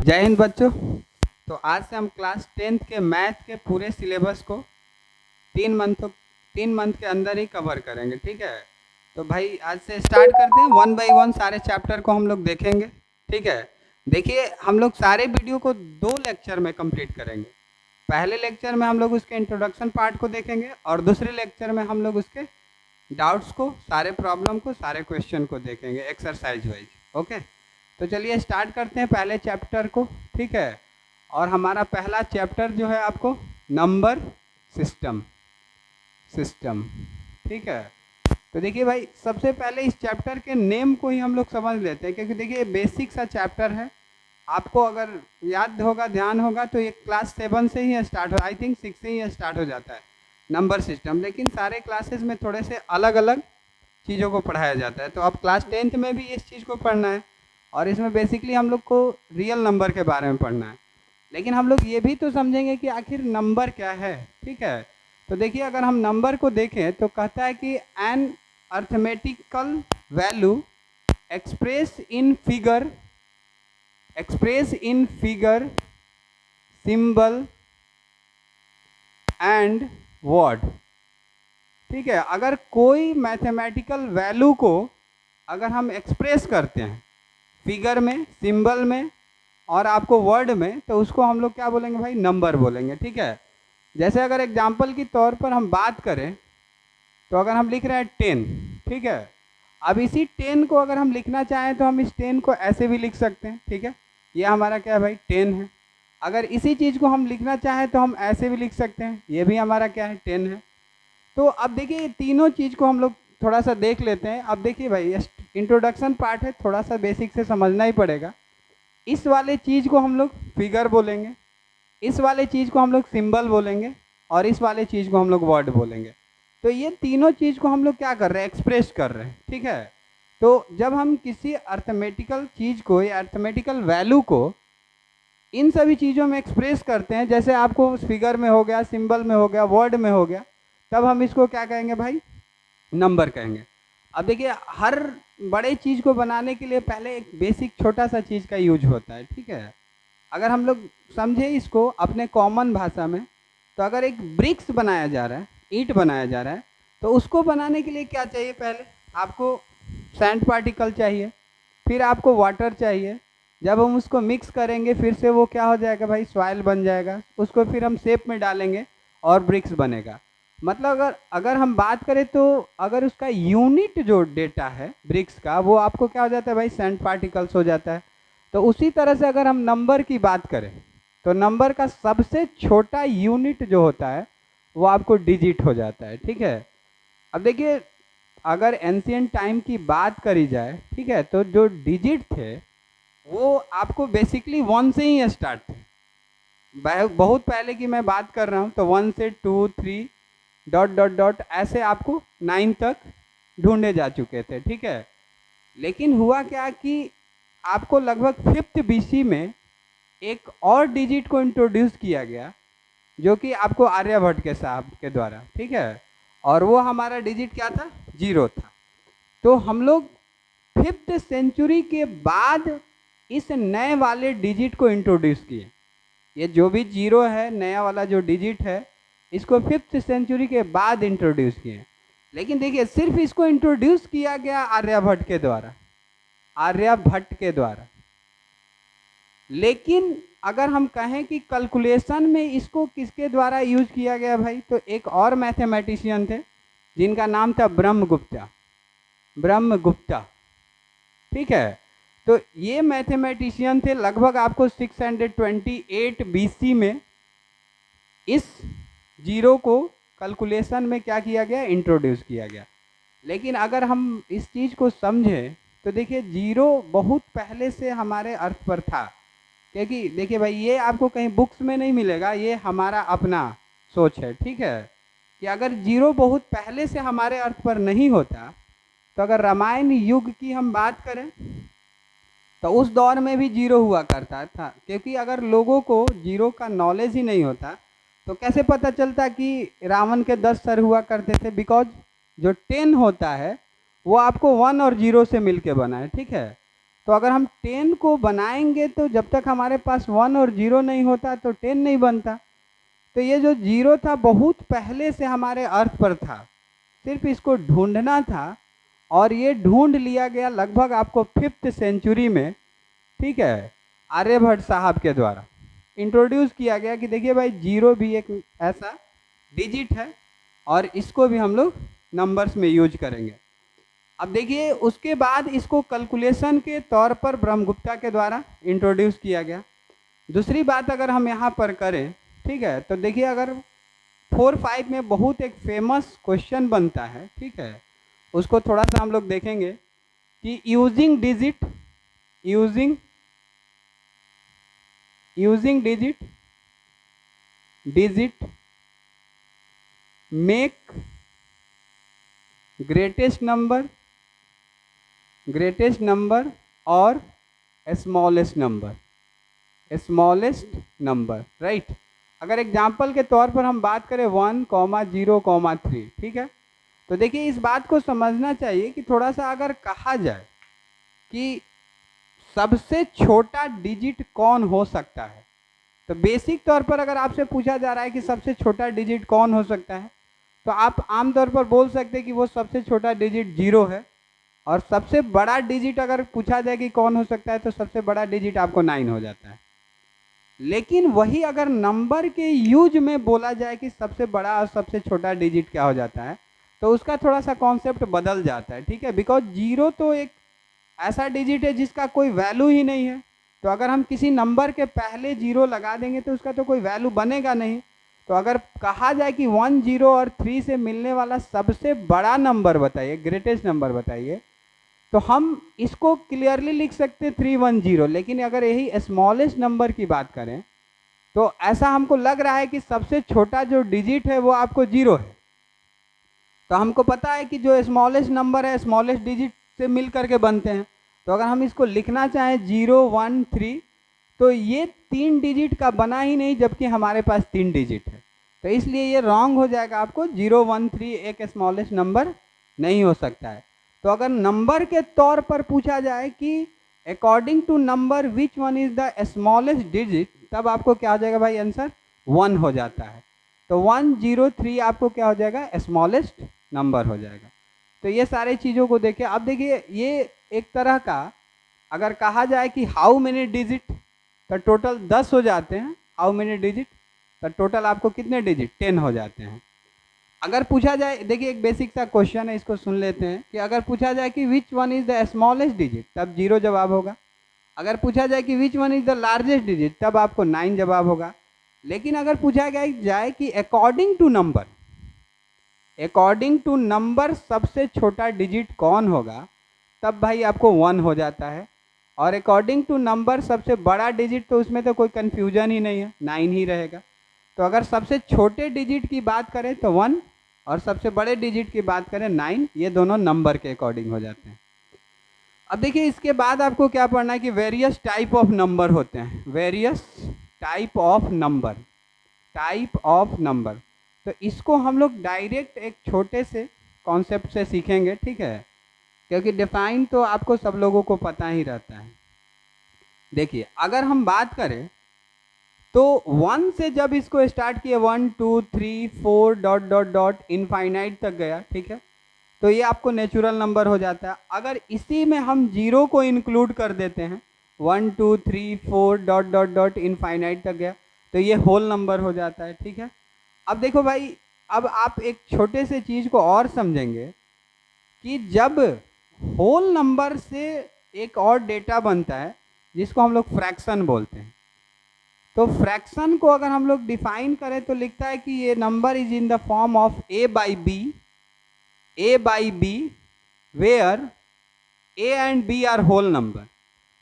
जय हिंद बच्चों। तो आज से हम क्लास 10th के मैथ के पूरे सिलेबस को 3 मंथ के अंदर ही कवर करेंगे, ठीक है। तो भाई आज से स्टार्ट करते हैं, वन बाय वन सारे चैप्टर को हम लोग देखेंगे, ठीक है। देखिए, हम लोग सारे वीडियो को 2 लेक्चर में कंप्लीट करेंगे। पहले लेक्चर में हम लोग उसके इंट्रोडक्शन पार्ट को देखेंगे और दूसरे लेक्चर में हम लोग उसके डाउट्स को, सारे प्रॉब्लम को, सारे क्वेश्चन को देखेंगे एक्सरसाइज वाइज। ओके, तो चलिए स्टार्ट करते हैं पहले चैप्टर को, ठीक है। और हमारा पहला चैप्टर जो है आपको नंबर सिस्टम सिस्टम ठीक है। तो देखिए भाई, सबसे पहले इस चैप्टर के नेम को ही हम लोग समझ लेते हैं, क्योंकि देखिए बेसिक सा चैप्टर है। आपको अगर याद होगा, ध्यान होगा, तो ये क्लास 7 से ही स्टार्ट हो, आई थिंक 6 से ही स्टार्ट हो जाता है नंबर सिस्टम। लेकिन सारे क्लासेस में थोड़े से अलग अलग चीज़ों को पढ़ाया जाता है। तो अब क्लास 10th में भी इस चीज़ को पढ़ना है और इसमें बेसिकली हम लोग को रियल नंबर के बारे में पढ़ना है। लेकिन हम लोग ये भी तो समझेंगे कि आखिर नंबर क्या है, ठीक है। तो देखिए, अगर हम नंबर को देखें तो कहता है कि an arithmetical value express in figure symbol and word, ठीक है। अगर कोई मैथमेटिकल वैल्यू को अगर हम एक्सप्रेस करते हैं फिगर में, सिंबल में और आपको वर्ड में, तो उसको हम लोग क्या बोलेंगे भाई? नंबर बोलेंगे, ठीक है। जैसे अगर एग्जाम्पल के तौर पर हम बात करें तो अगर हम लिख रहे हैं 10, ठीक है। अब इसी 10 को अगर हम लिखना चाहें तो हम इस 10 को ऐसे भी लिख सकते हैं, ठीक है। ये हमारा क्या है भाई? 10 है। अगर इसी चीज़ को हम लिखना चाहें तो हम ऐसे भी लिख सकते हैं, ये भी हमारा क्या है? 10 है। तो अब देखिए, ये तीनों चीज़ को हम लोग थोड़ा सा देख लेते हैं। अब देखिए भाई, ये इंट्रोडक्शन पार्ट है, थोड़ा सा बेसिक से समझना ही पड़ेगा। इस वाले चीज़ को हम लोग फिगर बोलेंगे, इस वाले चीज़ को हम लोग सिंबल बोलेंगे और इस वाले चीज़ को हम लोग वर्ड बोलेंगे। तो ये तीनों चीज़ को हम लोग क्या कर रहे हैं? एक्सप्रेस कर रहे हैं, ठीक है। तो जब हम किसी अर्थमेटिकल चीज़ को या अर्थमेटिकल वैल्यू को इन सभी चीज़ों में एक्सप्रेस करते हैं, जैसे आपको फिगर में हो गया, सिंबल में हो गया, वर्ड में हो गया, तब हम इसको क्या कहेंगे भाई? नंबर कहेंगे। अब देखिए, हर बड़े चीज़ को बनाने के लिए पहले एक बेसिक छोटा सा चीज़ का यूज होता है, ठीक है। अगर हम लोग समझे इसको अपने कॉमन भाषा में, तो अगर एक ब्रिक्स बनाया जा रहा है, ईंट बनाया जा रहा है, तो उसको बनाने के लिए क्या चाहिए? पहले आपको सैंड पार्टिकल चाहिए, फिर आपको वाटर चाहिए। जब हम उसको मिक्स करेंगे फिर से वो क्या हो जाएगा भाई? सॉइल बन जाएगा। उसको फिर हम शेप में डालेंगे और ब्रिक्स बनेगा। मतलब अगर अगर हम बात करें तो अगर उसका यूनिट जो डेटा है ब्रिक्स का, वो आपको क्या हो जाता है भाई? सैंड पार्टिकल्स हो जाता है। तो उसी तरह से अगर हम नंबर की बात करें तो नंबर का सबसे छोटा यूनिट जो होता है वो आपको डिजिट हो जाता है, ठीक है। अब देखिए, अगर एंशियंट टाइम की बात करी जाए, ठीक है, तो जो डिजिट थे वो आपको बेसिकली 1 से ही स्टार्ट थे। बहुत पहले की मैं बात कर रहा हूँ, तो 1 से 2 3 डॉट डॉट डॉट ऐसे आपको 9 तक ढूंढे जा चुके थे, ठीक है। लेकिन हुआ क्या कि आपको लगभग 5th BC में एक और डिजिट को इंट्रोड्यूस किया गया, जो कि आपको आर्यभट्ट के साहब के द्वारा, ठीक है। और वो हमारा डिजिट क्या था? 0 था। तो हम लोग 5th सेंचुरी के बाद इस नए वाले डिजिट को इंट्रोड्यूस किए। ये जो भी 0 है, नया वाला जो डिजिट है, इसको 5th सेंचुरी के बाद इंट्रोड्यूस किए। लेकिन देखिए, सिर्फ इसको इंट्रोड्यूस किया गया आर्यभट्ट के द्वारा, आर्यभट्ट के द्वारा। लेकिन अगर हम कहें कि कैलकुलेशन में इसको किसके द्वारा यूज किया गया भाई, तो एक और मैथमेटिशियन थे जिनका नाम था ब्रह्मगुप्ता, ब्रह्मगुप्ता, ठीक है। तो ये मैथमेटिशियन थे, लगभग आपको 628 BC में इस 0 को कैलकुलेशन में क्या किया गया? इंट्रोड्यूस किया गया। लेकिन अगर हम इस चीज़ को समझें तो देखिए, 0 बहुत पहले से हमारे अर्थ पर था। क्योंकि देखिए भाई, ये आपको कहीं बुक्स में नहीं मिलेगा, ये हमारा अपना सोच है, ठीक है। कि अगर 0 बहुत पहले से हमारे अर्थ पर नहीं होता, तो अगर रामायण युग की हम बात करें तो उस दौर में भी 0 हुआ करता था। क्योंकि अगर लोगों को 0 का नॉलेज ही नहीं होता तो कैसे पता चलता कि रावण के 10 सर हुआ करते थे? बिकॉज जो 10 होता है वो आपको 1 और 0 से मिलके बना है, ठीक है। तो अगर हम 10 को बनाएंगे तो जब तक हमारे पास 1 और 0 नहीं होता तो 10 नहीं बनता। तो ये जो 0 था बहुत पहले से हमारे अर्थ पर था, सिर्फ इसको ढूंढना था, और ये ढूंढ लिया गया लगभग आपको 5th सेंचुरी में, ठीक है, आर्यभट्ट साहब के द्वारा इंट्रोड्यूस किया गया कि देखिए भाई 0 भी एक ऐसा डिजिट है और इसको भी हम लोग नंबर्स में यूज करेंगे। अब देखिए उसके बाद इसको कैलकुलेशन के तौर पर ब्रह्मगुप्ता के द्वारा इंट्रोड्यूस किया गया। दूसरी बात अगर हम यहाँ पर करें, ठीक है, तो देखिए अगर 4-5 में बहुत एक फेमस क्वेश्चन बनता है, ठीक है, उसको थोड़ा सा हम लोग देखेंगे कि using digit make greatest number और स्मॉलेस्ट नंबर, राइट। अगर एग्जाम्पल के तौर पर हम बात करें 1, 0, 3, ठीक है, तो देखिए इस बात को समझना चाहिए कि थोड़ा सा अगर कहा जाए कि सबसे छोटा डिजिट कौन हो सकता है, तो बेसिक तौर पर अगर आपसे पूछा जा रहा है कि सबसे छोटा डिजिट कौन हो सकता है, तो आप आमतौर पर बोल सकते हैं कि वो सबसे छोटा डिजिट 0 है। और सबसे बड़ा डिजिट अगर पूछा जाए कि कौन हो सकता है, तो सबसे बड़ा डिजिट आपको 9 हो जाता है। लेकिन वही अगर नंबर के यूज में बोला जाए कि सबसे बड़ा और सबसे छोटा डिजिट क्या हो जाता है, तो उसका थोड़ा सा कॉन्सेप्ट बदल जाता है, ठीक है। बिकॉज 0 तो एक ऐसा डिजिट है जिसका कोई वैल्यू ही नहीं है, तो अगर हम किसी नंबर के पहले 0 लगा देंगे तो उसका तो कोई वैल्यू बनेगा नहीं। तो अगर कहा जाए कि 1, 0 और 3 से मिलने वाला सबसे बड़ा नंबर बताइए, ग्रेटेस्ट नंबर बताइए, तो हम इसको क्लियरली लिख सकते 310। लेकिन अगर यही स्मॉलेस्ट नंबर की बात करें तो ऐसा हमको लग रहा है कि सबसे छोटा जो डिजिट है वो आपको 0 है। तो हमको पता है कि जो स्मॉलेस्ट नंबर है स्मॉलेस्ट डिजिट से मिल करके बनते हैं। तो अगर हम इसको लिखना चाहें 0, 1, 3, तो ये 3 डिजिट का बना ही नहीं, जबकि हमारे पास 3 डिजिट है। तो इसलिए ये रॉन्ग हो जाएगा, आपको 0, 1, 3 एक स्मॉलेस्ट नंबर नहीं हो सकता है। तो अगर नंबर के तौर पर पूछा जाए कि according to number which one is the smallest digit, तब आपको क्या हो जाएगा भाई, आंसर 1 हो जाता है। तो 1, 0, 3 आपको क्या हो जाएगा, स्मॉलेस्ट नंबर हो जाएगा। तो ये सारे चीज़ों को देखिए। अब देखिए ये एक तरह का अगर कहा जाए कि हाउ मेनी डिजिट, तो टोटल 10 हो जाते हैं। हाउ मेनी डिजिट, तो टोटल आपको कितने डिजिट, 10 हो जाते हैं। अगर पूछा जाए, देखिए एक बेसिक सा क्वेश्चन है, इसको सुन लेते हैं कि अगर पूछा जाए कि विच one is the smallest digit, तब 0 जवाब होगा। अगर पूछा जाए कि विच one is the largest digit, तब आपको 9 जवाब होगा। लेकिन अगर पूछा जाए कि अकॉर्डिंग टू नंबर सबसे छोटा डिजिट कौन होगा, तब भाई आपको 1 हो जाता है। और अकॉर्डिंग टू नंबर सबसे बड़ा डिजिट, तो उसमें तो कोई कन्फ्यूजन ही नहीं है, 9 ही रहेगा। तो अगर सबसे छोटे डिजिट की बात करें तो 1, और सबसे बड़े डिजिट की बात करें 9, ये दोनों नंबर के अकॉर्डिंग हो जाते हैं। अब देखिए इसके बाद आपको क्या पढ़ना है कि वेरियस टाइप ऑफ नंबर होते हैं, वेरियस टाइप ऑफ नंबर। तो इसको हम लोग डायरेक्ट एक छोटे से कॉन्सेप्ट से सीखेंगे, ठीक है, क्योंकि डिफाइन तो आपको सब लोगों को पता ही रहता है। देखिए अगर हम बात करें तो 1 से जब इसको स्टार्ट किए, 1, 2, 3, 4 डॉट डॉट डॉट इनफाइनाइट तक गया, ठीक है, तो ये आपको नेचुरल नंबर हो जाता है। अगर इसी में हम 0 को इंक्लूड कर देते हैं, 1, 2, 3, 4 डॉट डॉट डॉट इनफाइनाइट तक गया, तो ये होल नंबर हो जाता है, ठीक है। अब देखो भाई, अब आप एक छोटे से चीज़ को और समझेंगे कि जब होल नंबर से एक और डेटा बनता है जिसको हम लोग फ्रैक्शन बोलते हैं। तो फ्रैक्शन को अगर हम लोग डिफाइन करें तो लिखता है कि ये number is in the form of a by b where a and b are whole number.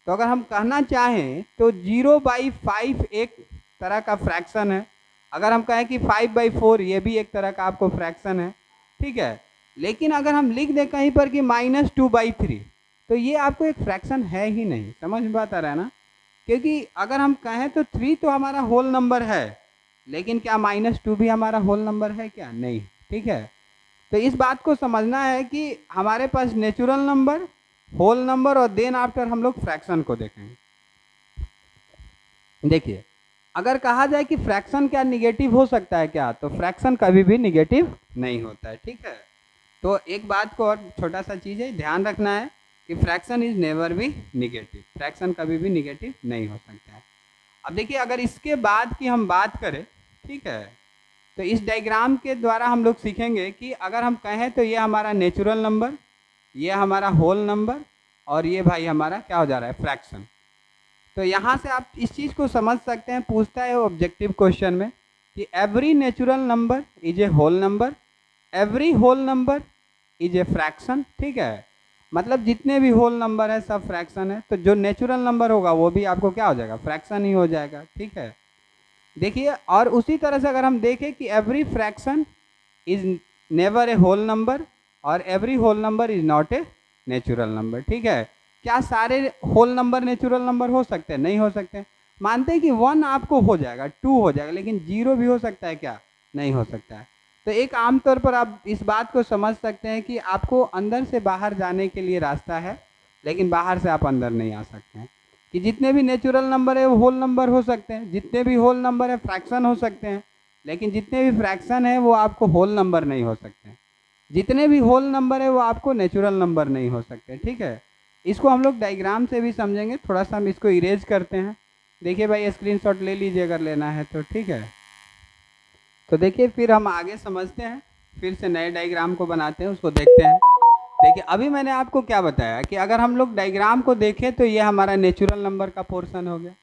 तो अगर हम कहना चाहें तो 0/5 एक तरह का फ्रैक्शन है। अगर हम कहें कि 5/4 ये भी एक तरह का आपको फ्रैक्शन है, ठीक है। लेकिन अगर हम लिख दें कहीं पर कि -2/3, तो ये आपको एक फ्रैक्शन है ही नहीं। समझ में बात आ रहा है ना? क्योंकि अगर हम कहें तो 3 तो हमारा होल नंबर है, लेकिन क्या -2 भी हमारा होल नंबर है क्या? नहीं, ठीक है। तो इस बात को समझना है कि हमारे पास नेचुरल नंबर, होल नंबर और देन आफ्टर हम लोग फ्रैक्शन को देखेंगे। देखिए, अगर कहा जाए कि फ्रैक्शन क्या निगेटिव हो सकता है क्या, तो फ्रैक्शन कभी भी निगेटिव नहीं होता है, ठीक है। तो एक बात को और छोटा सा चीज़ है ध्यान रखना है कि फ्रैक्शन इज नेवर भी निगेटिव, फ्रैक्शन कभी भी निगेटिव नहीं हो सकता है। अब देखिए, अगर इसके बाद की हम बात करें, ठीक है, तो इस डायग्राम के द्वारा हम लोग सीखेंगे कि अगर हम कहें तो ये हमारा नेचुरल नंबर, ये हमारा होल नंबर, और ये भाई हमारा क्या हो जा रहा है, फ्रैक्शन। तो यहाँ से आप इस चीज़ को समझ सकते हैं, पूछता है ऑब्जेक्टिव क्वेश्चन में कि every natural number is a whole number, every whole number is a fraction, ठीक है। मतलब जितने भी होल नंबर है सब फ्रैक्शन है, तो जो नेचुरल नंबर होगा वो भी आपको क्या हो जाएगा, फ्रैक्शन ही हो जाएगा, ठीक है। देखिए, और उसी तरह से अगर हम देखें कि every fraction is never a whole number और every whole number is not a natural number, ठीक है। क्या सारे होल नंबर नेचुरल नंबर हो सकते हैं? नहीं हो सकते। मानते हैं कि 1 आपको हो जाएगा, 2 हो जाएगा, लेकिन 0 भी हो सकता है क्या? नहीं हो सकता है। तो एक आमतौर पर आप इस बात को समझ सकते हैं कि आपको अंदर से बाहर जाने के लिए रास्ता है, लेकिन बाहर से आप अंदर नहीं आ सकते हैं। कि जितने भी नेचुरल नंबर है वो होल नंबर हो सकते हैं, जितने भी होल नंबर है फ्रैक्शन हो सकते हैं, लेकिन जितने भी फ्रैक्शन है वो आपको होल नंबर नहीं हो सकते हैं। जितने भी होल नंबर है वो आपको नेचुरल नंबर नहीं हो सकते, ठीक है। इसको हम लोग डायग्राम से भी समझेंगे, थोड़ा सा हम इसको इरेज करते हैं। देखिए भाई, स्क्रीनशॉट ले लीजिए अगर लेना है तो, ठीक है। तो देखिए, फिर हम आगे समझते हैं, फिर से नए डायग्राम को बनाते हैं, उसको देखते हैं। देखिए, अभी मैंने आपको क्या बताया कि अगर हम लोग डायग्राम को देखें तो ये हमारा नेचुरल नंबर का पोर्शन हो गया,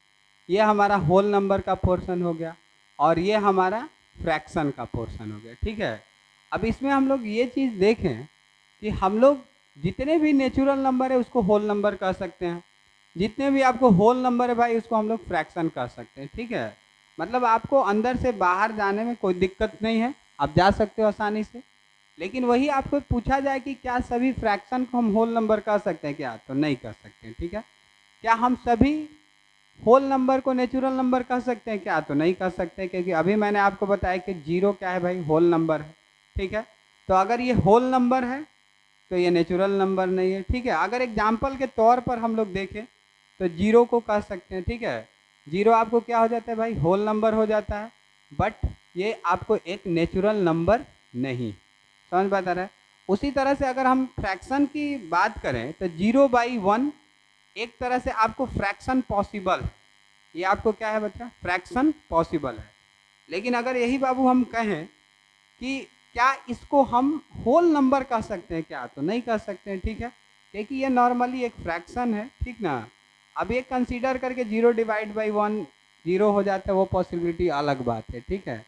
ये हमारा होल नंबर का पोर्शन हो गया, और ये हमारा फ्रैक्शन का पोर्शन हो गया, ठीक है। अब इसमें हम लोग ये चीज़ देखें कि हम लोग जितने भी नेचुरल नंबर है उसको होल नंबर कह सकते हैं, जितने भी आपको होल नंबर है भाई उसको हम लोग फ्रैक्शन कह सकते हैं, ठीक है। मतलब आपको अंदर से बाहर जाने में कोई दिक्कत नहीं है, आप जा सकते हो आसानी से। लेकिन वही आपको पूछा जाए कि क्या सभी फ्रैक्शन को हम होल नंबर कह सकते हैं क्या, तो नहीं कह सकते हैं, ठीक है। क्या हम सभी होल नंबर को नेचुरल नंबर कह सकते हैं क्या, तो नहीं कह सकते, क्योंकि अभी मैंने आपको बताया कि 0 क्या है भाई, होल नंबर है, ठीक है। तो अगर ये होल नंबर है तो ये नेचुरल नंबर नहीं है, ठीक है। अगर एग्जाम्पल के तौर पर हम लोग देखें तो 0 को कह सकते हैं, ठीक है। 0 आपको क्या हो जाता है भाई, होल नंबर हो जाता है, बट ये आपको एक नेचुरल नंबर नहीं, समझ बात आ रहा है। उसी तरह से अगर हम फ्रैक्शन की बात करें तो 0/1 एक तरह से आपको फ्रैक्शन पॉसिबल है, ये आपको क्या है बच्चा, फ्रैक्शन पॉसिबल है। लेकिन अगर यही बाबू हम कहें कि क्या इसको हम होल नंबर कह सकते हैं क्या, तो नहीं कह सकते हैं, ठीक है, क्योंकि ये नॉर्मली एक फ्रैक्शन है, ठीक ना। अब ये कंसीडर करके 0/1 0 हो जाता है, वो पॉसिबिलिटी अलग बात है, ठीक है।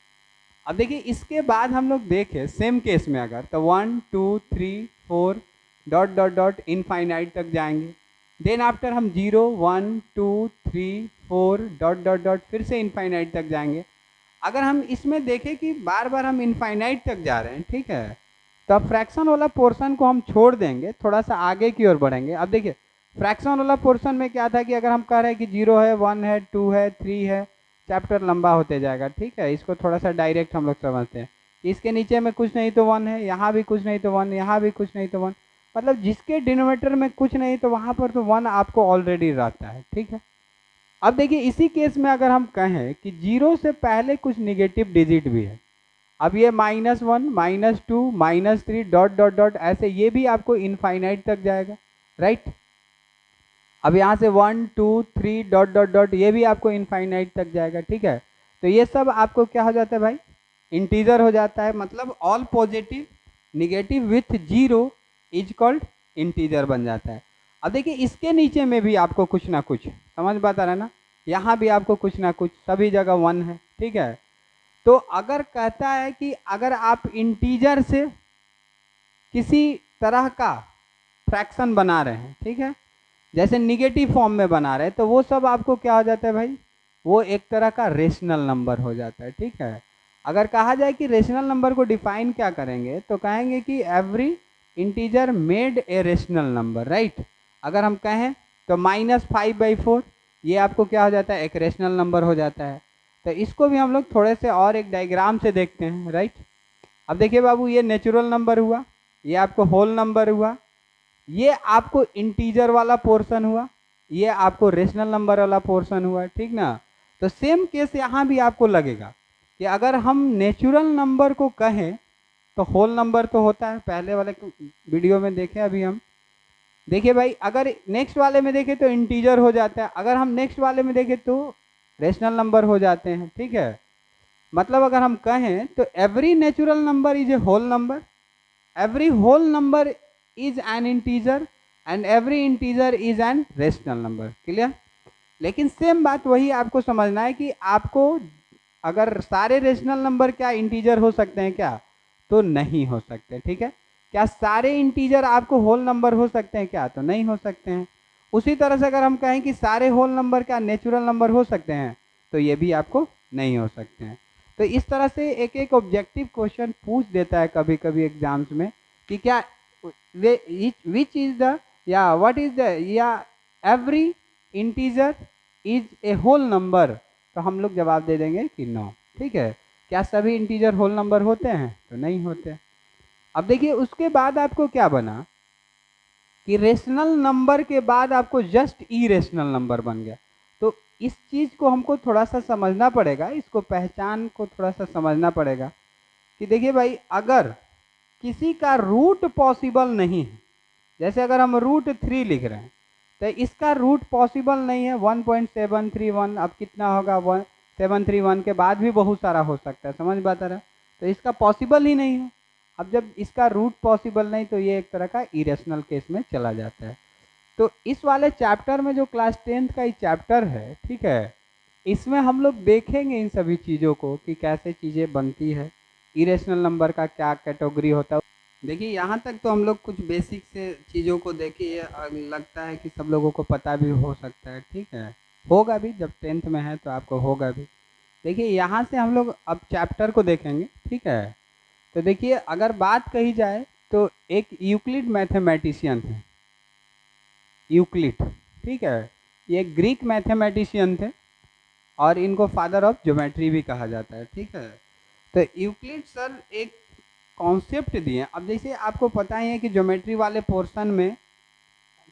अब देखिए, इसके बाद हम लोग देखें सेम केस में अगर, तो 1 2 3 4 डॉट डॉट डॉट इनफाइनाइट तक जाएंगे, देन आफ्टर हम 0 1 2 3 4 डॉट डॉट डॉट फिर से इनफाइनाइट तक जाएंगे। अगर हम इसमें देखें कि बार बार हम इनफाइनाइट तक जा रहे हैं, ठीक है, तो अब फ्रैक्शन वाला पोर्शन को हम छोड़ देंगे, थोड़ा सा आगे की ओर बढ़ेंगे। अब देखिए, फ्रैक्शन वाला पोर्शन में क्या था कि अगर हम कह रहे हैं कि 0 है, 1 है, 2 है, 3 है, चैप्टर लंबा होते जाएगा, ठीक है। इसको थोड़ा सा डायरेक्ट हम लोग समझते हैं, इसके नीचे में कुछ नहीं तो 1 है, यहाँ भी कुछ नहीं तो 1, यहाँ भी कुछ नहीं तो 1, मतलब जिसके डिनोमिनेटर में कुछ नहीं तो वहाँ पर तो 1 आपको ऑलरेडी रहता है, ठीक है। अब देखिए, इसी केस में अगर हम कहें कि 0 से पहले कुछ निगेटिव डिजिट भी है, अब ये -1 -2 -3 डॉट डॉट डॉट ऐसे ये भी आपको इनफाइनाइट तक जाएगा, राइट। अब यहाँ से 1 2 3 डॉट डॉट डॉट ये भी आपको इनफाइनाइट तक जाएगा, ठीक है। तो ये सब आपको क्या हो जाता है भाई, इंटीजर हो जाता है, मतलब all positive negative with 0 is called integer बन जाता है। अब देखिए, इसके नीचे में भी आपको कुछ ना कुछ समझ बात आ रहा है ना, यहाँ भी आपको कुछ ना कुछ सभी जगह 1 है, ठीक है। तो अगर कहता है कि अगर आप इंटीजर से किसी तरह का फ्रैक्शन बना रहे हैं, ठीक है, जैसे निगेटिव फॉर्म में बना रहे हैं, तो वो सब आपको क्या हो जाता है भाई, वो एक तरह का रेशनल नंबर हो जाता है, ठीक है। अगर कहा जाए कि रेशनल नंबर को डिफाइन क्या करेंगे, तो कहेंगे कि every integer made a rational number, right. अगर हम कहें तो -5/4 ये आपको क्या हो जाता है, एक रेशनल नंबर हो जाता है। तो इसको भी हम लोग थोड़े से और एक डायग्राम से देखते हैं, राइट। अब देखिए बाबू, ये नेचुरल नंबर हुआ, ये आपको होल नंबर हुआ, ये आपको इंटीजर वाला पोर्शन हुआ, ये आपको रेशनल नंबर वाला पोर्शन हुआ, ठीक ना। तो सेम केस यहाँ भी आपको लगेगा कि अगर हम नेचुरल नंबर को कहें तो होल नंबर तो होता है, पहले वाले वीडियो में देखे अभी हम। देखिए भाई, अगर नेक्स्ट वाले में देखें तो इंटीजर हो जाता है, अगर हम नेक्स्ट वाले में देखें तो रेशनल नंबर हो जाते हैं, ठीक है। मतलब अगर हम कहें तो every natural number is a whole number, every whole number is an integer and every integer is an rational number। Clear. लेकिन सेम बात वही आपको समझना है कि आपको अगर सारे रेशनल नंबर क्या इंटीजर हो सकते हैं क्या, तो नहीं हो सकते, ठीक है। क्या सारे इंटीजर आपको होल नंबर हो सकते हैं क्या, तो नहीं हो सकते हैं। उसी तरह से अगर हम कहें कि सारे होल नंबर क्या नेचुरल नंबर हो सकते हैं, तो ये भी आपको नहीं हो सकते हैं। तो इस तरह से एक एक ऑब्जेक्टिव क्वेश्चन पूछ देता है कभी कभी एग्जाम्स में कि क्या विच इज द या व्हाट इज द या every integer is a whole number, तो हम लोग जवाब दे देंगे कि नो, ठीक है। क्या सभी इंटीजर होल नंबर होते हैं, तो नहीं होते। अब देखिए उसके बाद आपको क्या बना कि रेशनल नंबर के बाद आपको जस्ट इरेशनल नंबर बन गया। तो इस चीज़ को हमको थोड़ा सा समझना पड़ेगा, इसको पहचान को थोड़ा सा समझना पड़ेगा कि देखिए भाई, अगर किसी का रूट पॉसिबल नहीं है, जैसे अगर हम √3 लिख रहे हैं तो इसका रूट पॉसिबल नहीं है 1.731, अब कितना होगा 1731 के बाद भी बहुत सारा हो सकता है, समझ बात आ रहा है। तो इसका पॉसिबल ही नहीं है। अब जब इसका रूट पॉसिबल नहीं तो ये एक तरह का इरेशनल केस में चला जाता है। तो इस वाले चैप्टर में जो क्लास 10th का ही चैप्टर है, ठीक है, इसमें हम लोग देखेंगे इन सभी चीज़ों को कि कैसे चीज़ें बनती है, इरेशनल नंबर का क्या कैटेगरी होता है। देखिए यहाँ तक तो हम लोग कुछ बेसिक से चीज़ों को देखिए, लगता है कि सब लोगों को पता भी हो सकता है, ठीक है, होगा भी, जब 10th में है तो आपको होगा भी। देखिए यहाँ से हम लोग अब चैप्टर को देखेंगे, ठीक है। तो देखिए अगर बात कही जाए तो एक यूक्लिड मैथमेटिशियन थे, यूक्लिड, ठीक है, ये ग्रीक मैथमेटिशियन थे और इनको फादर ऑफ ज्योमेट्री भी कहा जाता है, ठीक है। तो यूक्लिड सर एक कॉन्सेप्ट दिए। अब जैसे आपको पता ही है कि ज्योमेट्री वाले पोर्शन में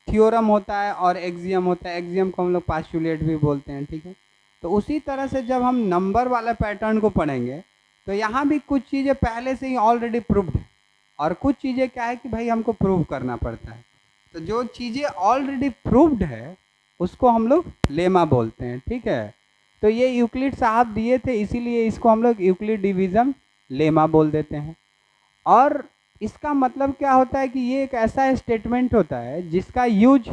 थ्योरम होता है और एक्सियम होता है, एक्सियम को हम लोग पास्टुलेट भी बोलते हैं, ठीक है। तो उसी तरह से जब हम नंबर वाला पैटर्न को पढ़ेंगे तो यहाँ भी कुछ चीज़ें पहले से ही ऑलरेडी प्रूव्ड है और कुछ चीज़ें क्या है कि भाई हमको प्रूव करना पड़ता है। तो जो चीज़ें ऑलरेडी प्रूव्ड है उसको हम लोग लेमा बोलते हैं, ठीक है। तो ये यूक्लिड साहब दिए थे, इसीलिए इसको हम लोग यूक्लिड डिवीज़न लेमा बोल देते हैं। और इसका मतलब क्या होता है कि ये एक ऐसा स्टेटमेंट होता है जिसका यूज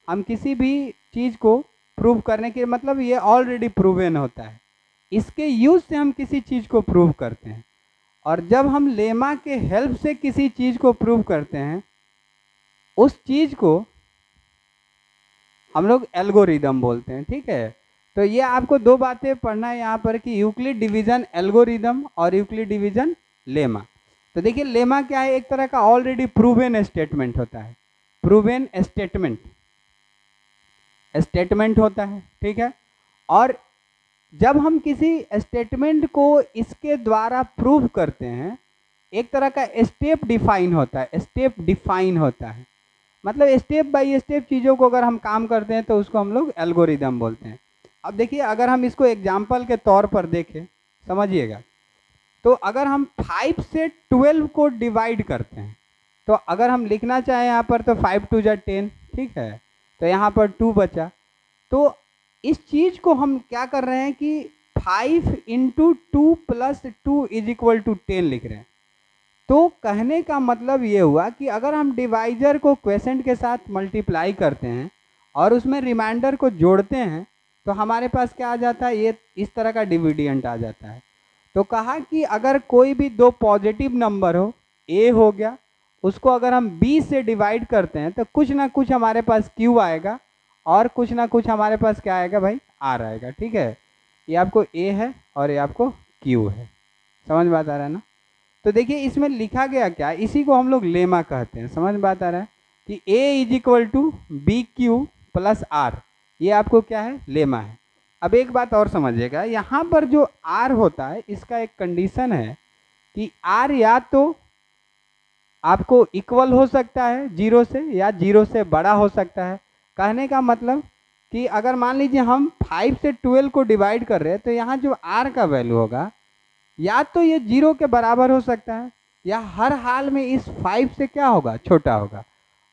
हम किसी भी चीज़ को प्रूव करने के, मतलब ये ऑलरेडी प्रूवन होता है, इसके यूज से हम किसी चीज़ को प्रूव करते हैं। और जब हम लेमा के हेल्प से किसी चीज़ को प्रूव करते हैं उस चीज़ को हम लोग एल्गोरिदम बोलते हैं, ठीक है। तो ये आपको दो बातें पढ़ना है यहाँ पर कि यूक्लिड डिवीजन एल्गोरिदम और यूक्लिड डिवीजन लेमा। तो देखिए लेमा क्या है, एक तरह का ऑलरेडी प्रूवन स्टेटमेंट होता है, प्रूवन स्टेटमेंट स्टेटमेंट होता है, ठीक है। और जब हम किसी स्टेटमेंट को इसके द्वारा प्रूव करते हैं एक तरह का स्टेप डिफाइन होता है, स्टेप डिफाइन होता है, मतलब स्टेप बाय स्टेप चीज़ों को अगर हम काम करते हैं तो उसको हम लोग एल्गोरिदम बोलते हैं। अब देखिए अगर हम इसको एग्जाम्पल के तौर पर देखें, समझिएगा, तो अगर हम 5 से 12 को डिवाइड करते हैं तो अगर हम लिखना चाहें यहाँ पर तो 5 2 जा 10, ठीक है, तो यहाँ पर 2 बचा। तो इस चीज़ को हम क्या कर रहे हैं कि 5 × 2 + 2 = 10 लिख रहे हैं। तो कहने का मतलब ये हुआ कि अगर हम डिवाइजर को क्वेसेंट के साथ मल्टीप्लाई करते हैं और उसमें रिमाइंडर को जोड़ते हैं तो हमारे पास क्या आ जाता है, ये इस तरह का डिविडेंट आ जाता है। तो कहा कि अगर कोई भी दो पॉजिटिव नंबर हो, ए हो गया, उसको अगर हम बी से डिवाइड करते हैं तो कुछ ना कुछ हमारे पास क्यू आएगा और कुछ ना कुछ हमारे पास क्या आएगा भाई, आर आएगा, ठीक है। ये आपको ए है और ये आपको क्यू है, समझ बात आ रहा है ना। तो देखिए इसमें लिखा गया क्या, इसी को हम लोग लेमा कहते हैं, समझ बात आ रहा है कि A = BQ + R, ये आपको क्या है, लेमा है। अब एक बात और समझिएगा, यहाँ पर जो R होता है इसका एक कंडीशन है कि R या तो आपको इक्वल हो सकता है 0 से या 0 से बड़ा हो सकता है। कहने का मतलब कि अगर मान लीजिए हम 5 से 12 को डिवाइड कर रहे हैं तो यहाँ जो r का वैल्यू होगा या तो ये 0 के बराबर हो सकता है या हर हाल में इस 5 से क्या होगा, छोटा होगा।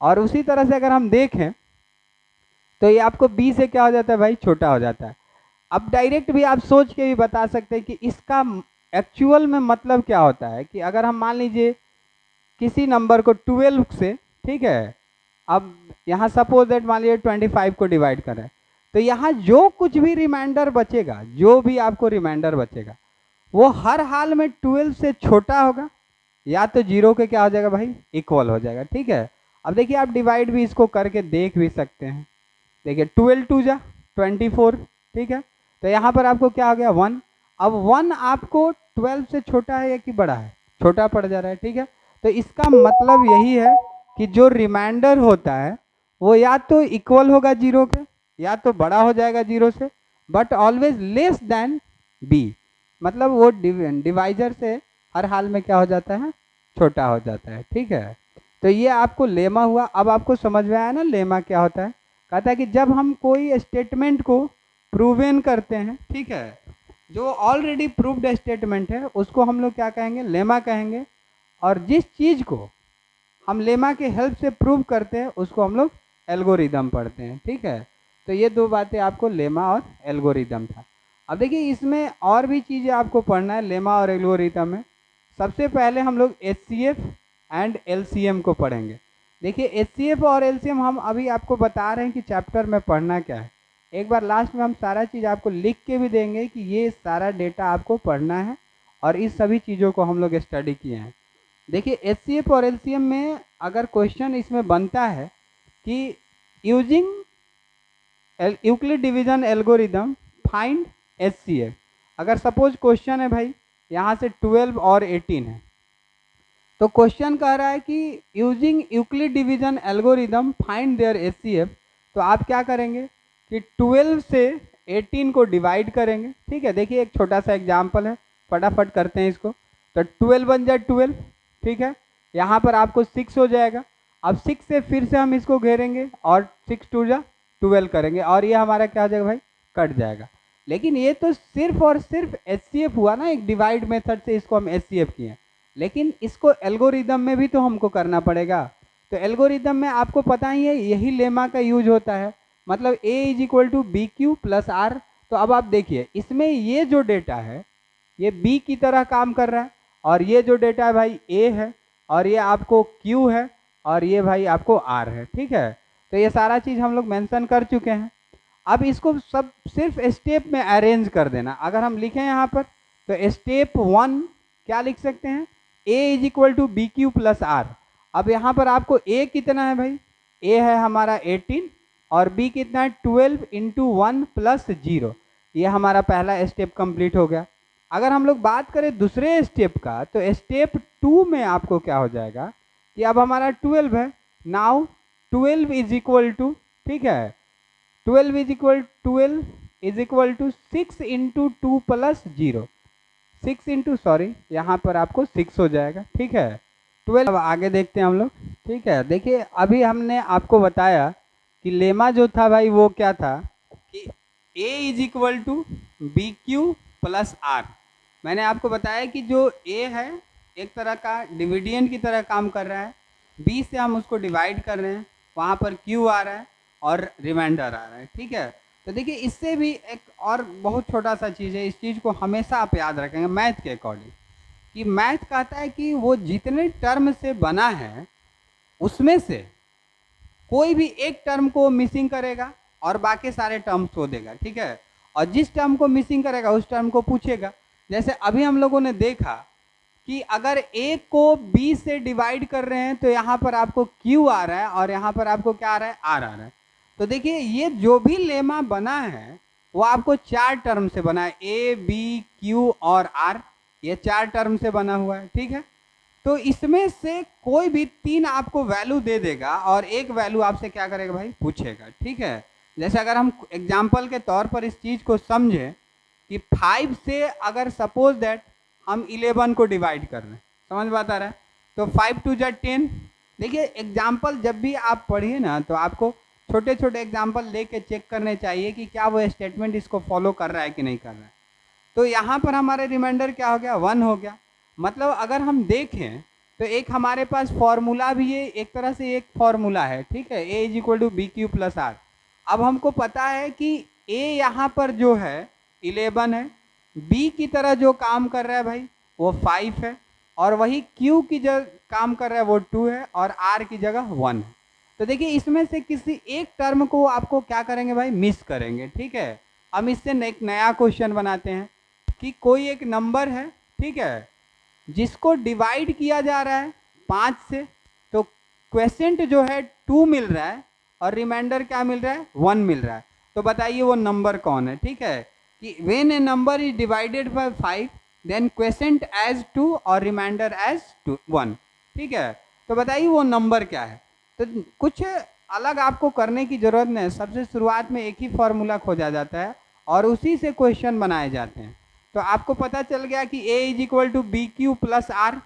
और उसी तरह से अगर हम देखें तो ये आपको b से क्या हो जाता है भाई, छोटा हो जाता है। अब डायरेक्ट भी आप सोच के भी बता सकते हैं कि इसका एक्चुअल में मतलब क्या होता है कि अगर हम मान लीजिए किसी नंबर को 12 से, ठीक है, अब यहाँ सपोज दैट मान लीजिए 25 को डिवाइड करें तो यहाँ जो कुछ भी रिमाइंडर बचेगा, जो भी आपको रिमाइंडर बचेगा वो हर हाल में 12 से छोटा होगा या तो 0 के क्या हो जाएगा भाई, इक्वल हो जाएगा। ठीक है, अब देखिए आप डिवाइड भी इसको करके देख भी सकते हैं। देखिए 12 2 जा 24, ठीक है, तो यहाँ पर आपको क्या हो गया 1। अब 1 आपको 12 से छोटा है या कि बड़ा है, छोटा पड़ जा रहा है। ठीक है, तो इसका मतलब यही है कि जो रिमाइंडर होता है वो या तो इक्वल होगा 0 के या तो बड़ा हो जाएगा 0 से, but always less than b, मतलब वो डिवाइजर से हर हाल में क्या हो जाता है, छोटा हो जाता है। ठीक है, तो ये आपको लेमा हुआ। अब आपको समझ में आया ना लेमा क्या होता है। कहता है कि जब हम कोई स्टेटमेंट को प्रूवन करते हैं, ठीक है, जो ऑलरेडी प्रूव्ड स्टेटमेंट है उसको हम लोग क्या कहेंगे, लेमा कहेंगे। और जिस चीज़ को हम लेमा के हेल्प से प्रूव करते हैं उसको हम लोग एल्गोरिदम पढ़ते हैं। ठीक है, तो ये दो बातें आपको लेमा और एल्गोरिदम था। अब देखिए इसमें और भी चीज़ें आपको पढ़ना है लेमा और एल्गोरिदम में। सबसे पहले हम लोग HCF एंड LCM को पढ़ेंगे। देखिए HCF और LCM हम अभी आपको बता रहे हैं कि चैप्टर में पढ़ना क्या है। एक बार लास्ट में हम सारा चीज़ आपको लिख के भी देंगे कि ये सारा डेटा आपको पढ़ना है और इस सभी चीज़ों को हम लोग स्टडी किए हैं। देखिए HCF और LCM में अगर क्वेश्चन इसमें बनता है कि using Euclid division algorithm find HCF, अगर सपोज क्वेश्चन है भाई यहाँ से 12 और 18 है तो क्वेश्चन कह रहा है कि using Euclid division algorithm find their HCF, तो आप क्या करेंगे कि 12 से 18 को डिवाइड करेंगे। ठीक है, देखिए एक छोटा सा एग्जाम्पल है, फटाफट करते हैं इसको। तो 12 बन जाए 12, ठीक है, यहाँ पर आपको 6 हो जाएगा। अब 6 से फिर से हम इसको घेरेंगे और 6 2 जा 12 करेंगे और ये हमारा क्या हो जाएगा भाई, कट जाएगा। लेकिन ये तो सिर्फ और सिर्फ HCF हुआ ना, एक डिवाइड मेथड से इसको हम HCF किए, लेकिन इसको एल्गोरिदम में भी तो हमको करना पड़ेगा। तो एल्गोरिदम में आपको पता ही है यही लेमा का यूज होता है, मतलब A is equal to B Q plus R. तो अब आप देखिए इसमें ये जो डेटा है ये B की तरह काम कर रहा है और ये जो डेटा है भाई A है और ये आपको Q है और ये भाई आपको R है। ठीक है, तो ये सारा चीज़ हम लोग मेंशन कर चुके हैं। अब इसको सब सिर्फ स्टेप में अरेंज कर देना। अगर हम लिखें यहाँ पर तो स्टेप 1 क्या लिख सकते हैं, A is equal to B Q plus are. अब यहाँ पर आपको A कितना है भाई, A है हमारा 18 और B कितना है 12 इंटू 1 प्लस 0। ये हमारा पहला स्टेप कंप्लीट हो गया। अगर हम लोग बात करें दूसरे स्टेप का तो स्टेप 2 में आपको क्या हो जाएगा कि अब हमारा 12 है, नाउ 12 इज इक्वल टू, ठीक है, 12 is equal to 6 into 2 plus 0, 6 into sorry यहाँ पर आपको 6 हो जाएगा। ठीक है, 12। अब आगे देखते हैं हम लोग। ठीक है, देखिए अभी हमने आपको बताया कि लेमा जो था भाई वो क्या था कि A is equal to B Q plus r. मैंने आपको बताया कि जो A है एक तरह का डिविडेंड की तरह काम कर रहा है, B से हम उसको डिवाइड कर रहे हैं, वहाँ पर Q आ रहा है और रिमाइंडर आ रहा है। ठीक है, तो देखिए इससे भी एक और बहुत छोटा सा चीज़ है, इस चीज़ को हमेशा आप याद रखेंगे मैथ के अकॉर्डिंग, कि मैथ कहता है कि वो जितने टर्म से बना है उसमें से कोई भी एक टर्म को मिसिंग करेगा और बाकी सारे टर्म्स को देगा। ठीक है, और जिस टर्म को मिसिंग करेगा उस टर्म को पूछेगा। जैसे अभी हम लोगों ने देखा कि अगर A को B से डिवाइड कर रहे हैं तो यहाँ पर आपको Q आ रहा है और यहाँ पर आपको क्या आ रहा है, R आ रहा है। तो देखिए ये जो भी लेमा बना है वो आपको 4 टर्म से बना है, A B Q और R, ये 4 टर्म से बना हुआ है। ठीक है, तो इसमें से कोई भी 3 आपको वैल्यू दे देगा और एक वैल्यू आपसे क्या करेगा भाई, पूछेगा। ठीक है, जैसे अगर हम एग्जाम्पल के तौर पर इस चीज़ को समझें कि 5 से अगर सपोज दैट हम 11 को डिवाइड कर रहे हैं, समझ बात आ रहा है, तो 5 2 जा 10। देखिए एग्जाम्पल जब भी आप पढ़िए ना तो आपको छोटे छोटे एग्जाम्पल लेके चेक करने चाहिए कि क्या वो स्टेटमेंट इसको फॉलो कर रहा है कि नहीं कर रहा है। तो यहाँ पर हमारे रिमाइंडर क्या हो गया, 1 हो गया। मतलब अगर हम देखें तो एक हमारे पास फॉर्मूला भी है, एक तरह से एक फॉर्मूला है, ठीक है, A is equal to B Q plus are. अब हमको पता है कि ए यहाँ पर जो है 11 है, बी की तरह जो काम कर रहा है भाई वो 5 है, और वही क्यू की जो काम कर रहा है वो 2 है, और आर की जगह 1 है। तो देखिए इसमें से किसी एक टर्म को आपको क्या करेंगे भाई, मिस करेंगे, ठीक है। हम इससे एक नया क्वेश्चन बनाते हैं कि कोई एक नंबर है, ठीक है, जिसको डिवाइड किया जा रहा है 5 से, तो क्वेश्चंट जो है 2 मिल रहा है और रिमाइंडर क्या मिल रहा है, 1 मिल रहा है। तो बताइए वो नंबर कौन है, ठीक है, कि when a number is divided by 5 then quotient as 2 और रिमाइंडर एज 1, ठीक है। तो बताइए वो नंबर क्या है। तो कुछ अलग आपको करने की जरूरत नहीं, सबसे शुरुआत में एक ही फॉर्मूला खोजा जाता है और उसी से क्वेश्चन बनाए जाते हैं। तो आपको पता चल गया कि a is equal to B Q plus are.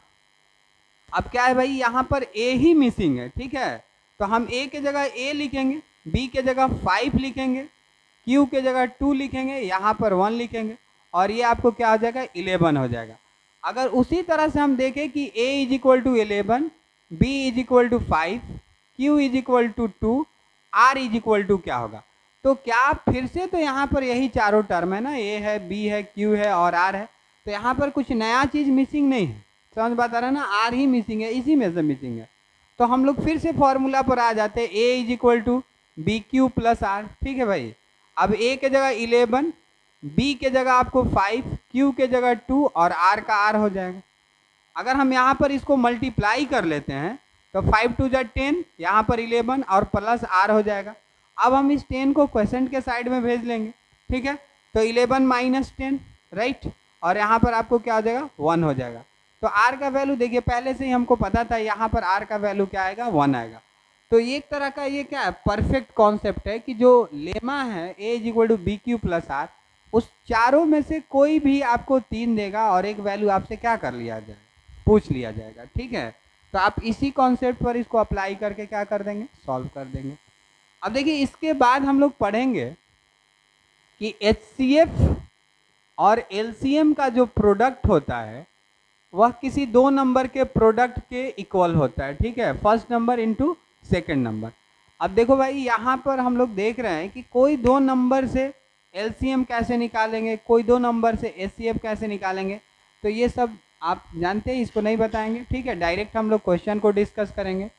अब क्या है भाई, यहाँ पर a ही मिसिंग है, ठीक है, तो हम a के जगह a लिखेंगे, b के जगह 5 लिखेंगे, q के जगह 2 लिखेंगे, यहाँ पर 1 लिखेंगे, और ये आपको क्या हो जाएगा, 11 हो जाएगा। अगर उसी तरह से हम देखें कि a is equal to 11, b is equal to 5, q is equal to 2, r is equal to क्या होगा, तो क्या फिर से तो यहाँ पर यही चारों टर्म है ना, a है, b है, q है और r है। तो यहाँ पर कुछ नया चीज मिसिंग नहीं है, समझ बात आ रहा है ना, r ही मिसिंग है, इसी में से मिसिंग है। तो हम लोग फिर से फॉर्मूला पर आ जाते हैं, a is equal to B Q plus r, ठीक है भाई। अब a के जगह 11, b के जगह आपको 5, q के जगह 2 और r का r हो जाएगा। अगर हम यहाँ पर इसको मल्टीप्लाई कर लेते हैं तो 5 2 जा 10, यहाँ पर 11 और प्लस r हो जाएगा। अब हम इस 10 को क्वेश्चन के साइड में भेज लेंगे, ठीक है, तो 11 माइनस 10, राइट, और यहाँ पर आपको क्या हो जाएगा, 1 हो जाएगा। तो r का वैल्यू देखिए पहले से ही हमको पता था, यहाँ पर r का वैल्यू क्या आएगा, 1 आएगा। तो ये एक तरह का ये क्या है, परफेक्ट कॉन्सेप्ट है कि जो लेमा है a is equal to B Q plus r, उस चारों में से कोई भी आपको 3 देगा और एक वैल्यू आपसे क्या कर लिया जाएगा, पूछ लिया जाएगा, ठीक है। तो आप इसी कॉन्सेप्ट पर इसको अप्लाई करके क्या कर देंगे, सॉल्व कर देंगे। अब देखिए इसके बाद हम लोग पढ़ेंगे कि HCF और LCM का जो प्रोडक्ट होता है वह किसी दो नंबर के प्रोडक्ट के इक्वल होता है, ठीक है, first number into second number. अब देखो भाई यहाँ पर हम लोग देख रहे हैं कि कोई दो नंबर से LCM कैसे निकालेंगे, कोई दो नंबर से HCF कैसे निकालेंगे, तो ये सब आप जानते हैं, इसको नहीं बताएंगे, ठीक है, डायरेक्ट हम लोग क्वेश्चन को डिस्कस करेंगे।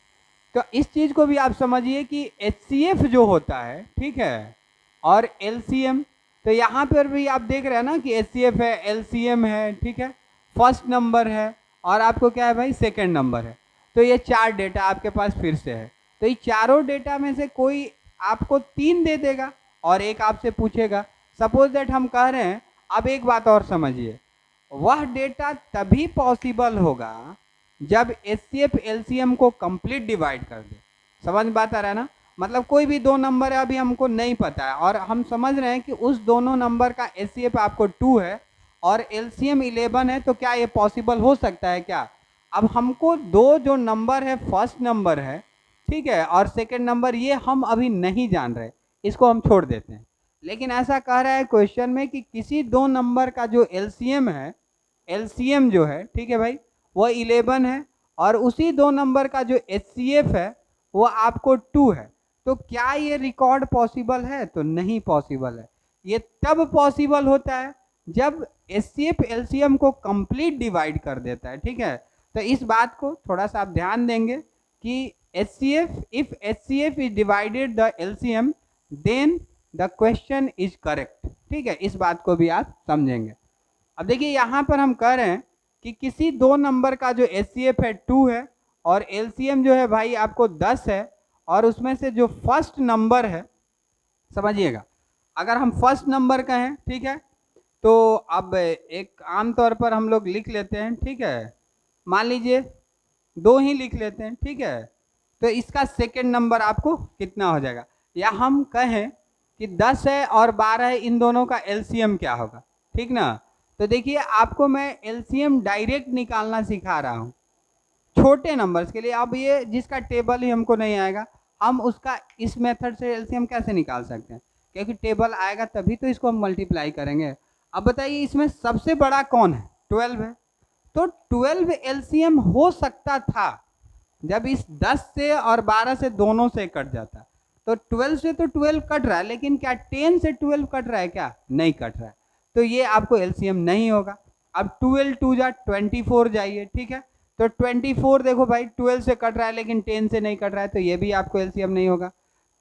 तो इस चीज़ को भी आप समझिए कि HCF जो होता है, ठीक है, और LCM, तो यहाँ पर भी आप देख रहे हैं ना कि HCF है, LCM है, ठीक है, फर्स्ट नंबर है और आपको क्या है भाई, सेकंड नंबर है। तो ये 4 डेटा आपके पास फिर से है। तो ये चारों डेटा में से कोई आपको 3 दे देगा और एक आपसे पूछेगा। सपोज दैट हम कह रहे हैं, अब एक बात और समझिए, वह डेटा तभी पॉसिबल होगा जब HCF LCM को कंप्लीट डिवाइड कर दे। समझ बात आ रहा है ना, मतलब कोई भी दो नंबर है अभी हमको नहीं पता है और हम समझ रहे हैं कि उस दोनों नंबर का HCF आपको 2 है और LCM 11 है, तो क्या ये पॉसिबल हो सकता है क्या। अब हमको दो जो नंबर है, फर्स्ट नंबर है, ठीक है, और सेकंड नंबर, ये हम अभी नहीं जान रहे, इसको हम छोड़ देते हैं। लेकिन ऐसा कह रहा है क्वेश्चन में कि किसी दो नंबर का जो LCM है, LCM जो है, ठीक है भाई, वो 11 है और उसी दो नंबर का जो HCF है वो आपको 2 है। तो क्या ये रिकॉर्ड पॉसिबल है, तो नहीं पॉसिबल है। ये तब पॉसिबल होता है जब HCF LCM को कंप्लीट डिवाइड कर देता है, ठीक है। तो इस बात को थोड़ा सा आप ध्यान देंगे कि HCF, if HCF is divided the LCM then the question is correct, ठीक है, इस बात को भी आप समझेंगे। अब देखिए यहाँ पर हम कह रहे हैं कि किसी दो नंबर का जो HCF है 2 है और LCM जो है भाई आपको 10 है, और उसमें से जो फर्स्ट नंबर है, समझिएगा, अगर हम फर्स्ट नंबर का है, ठीक है, तो अब एक आमतौर पर हम लोग लिख लेते हैं, ठीक है, मान लीजिए 2 ही लिख लेते हैं, ठीक है, तो इसका सेकंड नंबर आपको कितना हो जाएगा, या हम कहें कि 10 है और 12 है, इन दोनों का LCM क्या होगा, ठीक ना। तो देखिए आपको मैं LCM डायरेक्ट निकालना सिखा रहा हूँ, छोटे नंबर्स के लिए। अब ये जिसका टेबल ही हमको नहीं आएगा, हम उसका इस मेथड से एलसीएम कैसे निकाल सकते हैं, क्योंकि टेबल आएगा तभी तो इसको हम मल्टीप्लाई करेंगे। अब बताइए इसमें सबसे बड़ा कौन है, 12 है। तो 12 एलसीएम हो सकता था जब इस 10 से और 12 से दोनों से कट जाता। तो 12 से तो 12 कट रहा है, लेकिन क्या 10 से 12 कट रहा है, क्या नहीं कट रहा है, तो ये आपको एलसीएम नहीं होगा। अब 12 2 जा 24 जाइए, ठीक है, तो 24 देखो भाई 12 से कट रहा है लेकिन 10 से नहीं कट रहा है, तो ये भी आपको एलसीएम नहीं होगा।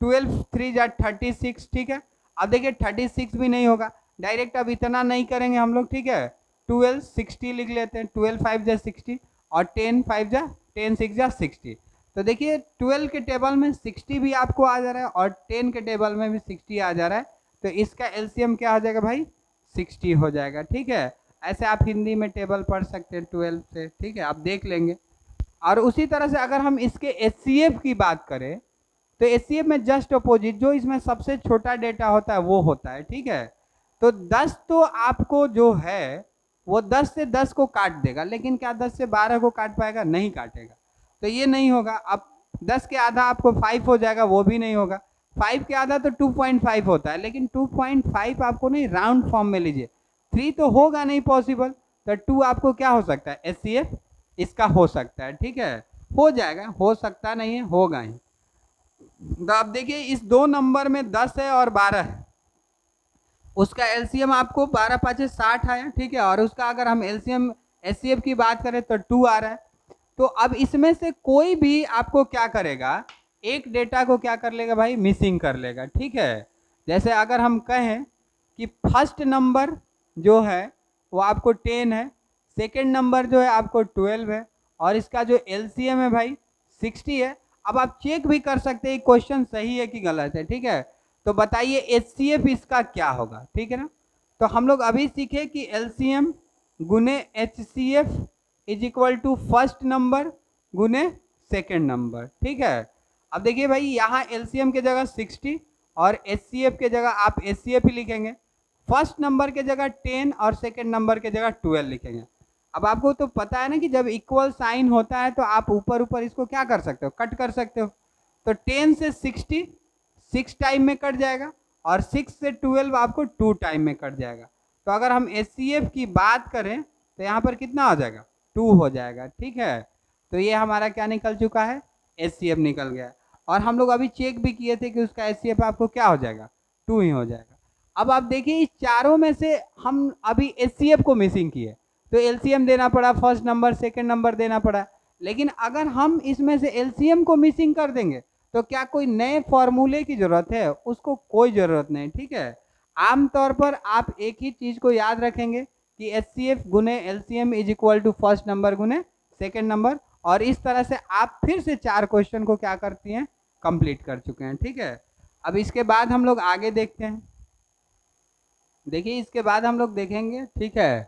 12 3 जा 36, ठीक है, अब देखिए 36 भी नहीं होगा। डायरेक्ट अब इतना नहीं करेंगे हम लोग, ठीक है, 12 60 लिख लेते हैं, 12 5 जा 60 और 10 5 जा 10 6 जा 60। तो देखिए 12 के टेबल में 60 भी आपको आ जा रहा है और 10 के टेबल में भी 60 आ जा रहा है, तो इसका एलसीएम क्या हो जाएगा भाई, 60 हो जाएगा। ठीक है, ऐसे आप हिंदी में टेबल पढ़ सकते हैं 12 से, ठीक है, आप देख लेंगे। और उसी तरह से अगर हम इसके एचसीएफ की बात करें तो एचसीएफ में जस्ट अपोजिट, जो इसमें सबसे छोटा डेटा होता है वो होता है, ठीक है। तो 10 तो आपको जो है वो 10 से 10 को काट देगा, लेकिन क्या 10 से 12 को काट पाएगा, नहीं काटेगा, तो ये नहीं होगा। अब 10 के आधा आपको 5 हो जाएगा, वो भी नहीं होगा। 5 के आधा तो 2.5 होता है, लेकिन 2.5 आपको नहीं, राउंड फॉर्म में लीजिए, 3 तो होगा नहीं पॉसिबल, तो 2 आपको क्या हो सकता है, एचसीएफ इसका हो सकता है, ठीक है, हो जाएगा, हो सकता नहीं है, होगा ही। तो आप देखिए इस दो नंबर में 10 है और 12 है, उसका एलसीएम आपको 12 5 60 आया, ठीक है, और उसका अगर हम एलसीएम एचसीएफ की बात करें तो 2 आ रहा है। तो अब इसमें से कोई भी आपको क्या करेगा, एक डेटा को क्या कर लेगा भाई, मिसिंग कर लेगा, ठीक है। जैसे अगर हम कहें कि फर्स्ट नंबर जो है वो आपको 10 है, सेकेंड नंबर जो है आपको 12 है, और इसका जो एलसीएम है भाई 60 है। अब आप चेक भी कर सकते हैं क्वेश्चन सही है कि गलत है, ठीक है। तो बताइए एचसीएफ इसका क्या होगा, ठीक है ना। तो हम लोग अभी सीखे कि एलसीएम गुने HCF is equal to first number गुने सेकेंड नंबर, ठीक है। अब देखिए भाई यहाँ एलसीएम के जगह 60 और एचसीएफ के जगह आप एचसीएफ ही लिखेंगे, फर्स्ट नंबर के जगह 10 और सेकेंड नंबर के जगह 12 लिखेंगे। अब आपको तो पता है ना कि जब इक्वल साइन होता है तो आप ऊपर ऊपर इसको क्या कर सकते हो, कट कर सकते हो। तो 10 से 60 6 टाइम में कट जाएगा, और 6 से 12 आपको 2 टाइम में कट जाएगा। तो अगर हम एचसीएफ की बात करें तो यहाँ पर कितना हो जाएगा, 2 हो जाएगा, ठीक है। तो ये हमारा क्या निकल चुका है, एचसीएफ निकल गया। और हम लोग अभी चेक भी किए थे कि उसका एचसीएफ आपको क्या हो जाएगा, 2 ही हो जाएगा। अब आप देखिए इस चारों में से हम अभी एचसीएफ को मिसिंग किए, तो एलसीएम देना पड़ा, फर्स्ट नंबर सेकंड नंबर देना पड़ा। लेकिन अगर हम इसमें से एलसीएम को मिसिंग कर देंगे तो क्या कोई नए फॉर्मूले की जरूरत है, उसको कोई ज़रूरत नहीं, ठीक है। आमतौर पर आप एक ही चीज़ को याद रखेंगे कि एचसीएफ गुने LCM is equal to first number गुने सेकेंड नंबर, और इस तरह से आप फिर से 4 क्वेश्चन को क्या करती हैं, कंप्लीट कर चुके हैं, ठीक है। अब इसके बाद हम लोग आगे देखते हैं। देखिए इसके बाद हम लोग देखेंगे, ठीक है,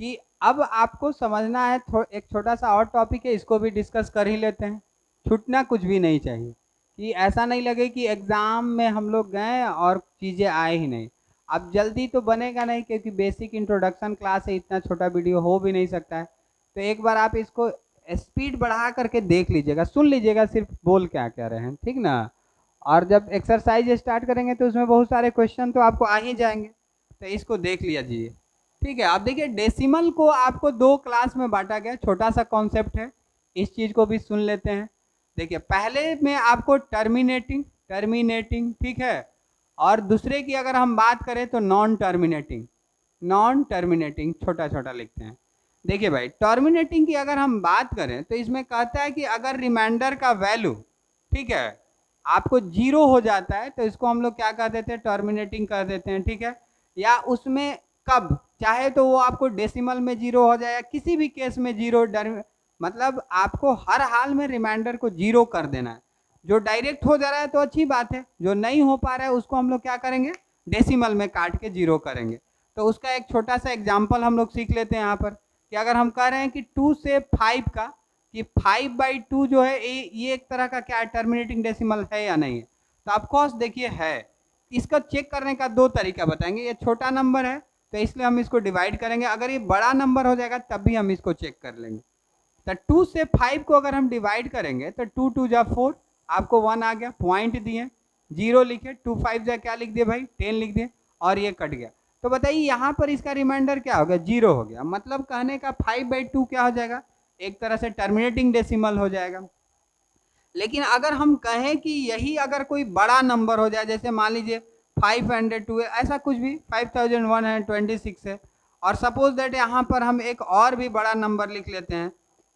कि अब आपको समझना है, एक छोटा सा और टॉपिक है, इसको भी डिस्कस कर ही लेते हैं, छूटना कुछ भी नहीं चाहिए, कि ऐसा नहीं लगे कि एग्ज़ाम में हम लोग गए और चीज़ें आए ही नहीं। अब जल्दी तो बनेगा नहीं, क्योंकि बेसिक इंट्रोडक्शन क्लास है, इतना छोटा वीडियो हो भी नहीं सकता है। तो एक बार आप इसको स्पीड बढ़ा करके देख लीजिएगा, सुन लीजिएगा सिर्फ बोल क्या कह रहे हैं, ठीक ना। और जब एक्सरसाइज स्टार्ट करेंगे तो उसमें बहुत सारे क्वेश्चन तो आपको आ ही जाएंगे, तो इसको देख लीजिए, ठीक है। आप देखिए डेसिमल को आपको 2 क्लास में बांटा गया, छोटा सा कॉन्सेप्ट है, इस चीज़ को भी सुन लेते हैं। देखिए पहले में आपको टर्मिनेटिंग टर्मिनेटिंग, ठीक है, और दूसरे की अगर हम बात करें तो नॉन टर्मिनेटिंग, नॉन टर्मिनेटिंग छोटा छोटा लिखते हैं। देखिए भाई टर्मिनेटिंग की अगर हम बात करें तो इसमें कहता है कि अगर रिमाइंडर का वैल्यू, ठीक है, आपको 0 हो जाता है तो इसको हम लोग क्या कर देते हैं, टर्मिनेटिंग कर देते हैं, ठीक है। या उसमें कब चाहे तो वो आपको डेसिमल में 0 हो जाए, या किसी भी केस में 0, मतलब आपको हर हाल में रिमाइंडर को 0 कर देना है। जो डायरेक्ट हो जा रहा है तो अच्छी बात है, जो नहीं हो पा रहा है उसको हम लोग क्या करेंगे, डेसिमल में काट के 0 करेंगे। तो उसका एक छोटा सा एग्जाम्पल हम लोग सीख लेते हैं यहाँ पर, कि अगर हम कह रहे हैं कि 2 से 5 का, कि 5/2 जो है ये एक तरह का क्या है, टर्मिनेटिंग डेसिमल है या नहीं है। तो ऑफकोर्स देखिए है। इसका चेक करने का 2 तरीका बताएंगे। ये छोटा नंबर है तो इसलिए हम इसको डिवाइड करेंगे, अगर ये बड़ा नंबर हो जाएगा तब भी हम इसको चेक कर लेंगे। तो 2 से 5 को अगर हम डिवाइड करेंगे तो 2 2 जा 4, आपको 1 आ गया, पॉइंट दिए, 0 लिखे, 2 5 जा क्या लिख दिए भाई 10 लिख दिए, और ये कट गया। तो बताइए यहाँ पर इसका रिमाइंडर क्या हो गया 0 हो गया। मतलब कहने का 5/2 क्या हो जाएगा, एक तरह से टर्मिनेटिंग डेसिमल हो जाएगा। लेकिन अगर हम कहें कि यही अगर कोई बड़ा नंबर हो जाए, जैसे मान लीजिए 502 ऐसा कुछ भी 5126 है, और सपोज दैट यहाँ पर हम एक और भी बड़ा नंबर लिख लेते हैं,